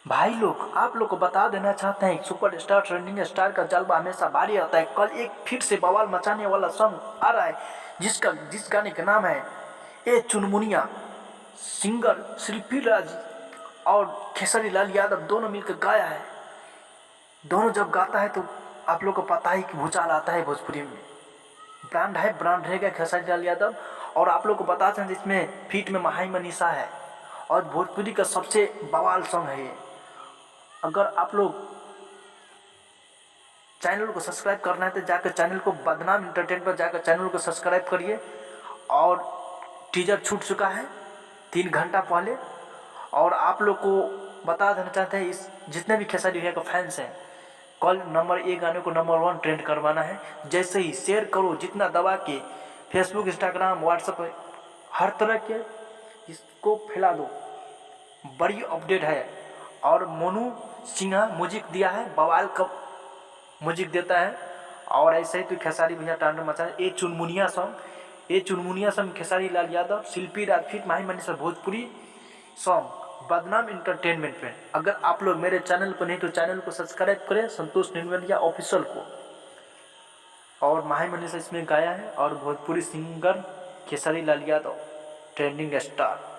भाई लोग, आप लोग को बता देना चाहते हैं, सुपर स्टार ट्रेंडिंग स्टार का जलवा हमेशा भारी आता है। कल एक फिर से बवाल मचाने वाला सॉन्ग आ रहा है, जिस गाने का नाम है ए चुनमुनिया। सिंगर शिल्पी राज और खेसारी लाल यादव दोनों मिलकर गाया है। दोनों जब गाता है तो आप लोग को पता ही कि भूचाल आता है भोजपुरी में। ब्रांड है, ब्रांड रहेगा खेसारी लाल यादव। और आप लोग को बता दें, जिसमें फीट में महाई मनीषा है और भोजपुरी का सबसे बवाल सॉन्ग है ये। अगर आप लोग चैनल को सब्सक्राइब करना है तो जाकर चैनल को, बदनाम इंटरटेन पर जाकर चैनल को सब्सक्राइब करिए। और टीजर छूट चुका है 3 घंटा पहले। और आप लोग को बता देना चाहते हैं, इस जितने भी खेसारी भैया का फैंस हैं, कल नंबर 1 गाने को नंबर 1 ट्रेंड करवाना है। जैसे ही शेयर करो, जितना दबा के फेसबुक, इंस्टाग्राम, व्हाट्सएप, हर तरह के इसको फैला दो। बड़ी अपडेट है। और मोनू सिन्हा म्यूजिक दिया है, बवाल का म्यूजिक देता है। और ऐसे ही तो खेसारी भैया तांडव मचा है। ए चुनमुनिया सॉन्ग खेसारी लाल यादव, शिल्पी राजफीट, माही मनीषा, भोजपुरी सॉन्ग बदनाम इंटरटेनमेंट पे। अगर आप लोग मेरे चैनल पर नहीं तो चैनल को सब्सक्राइब करें, संतोष निनवलिया ऑफिशियल को। और माही मनीषा इसमें गाया है और Bhojpuri singer Khesari Lal Yadav trending star.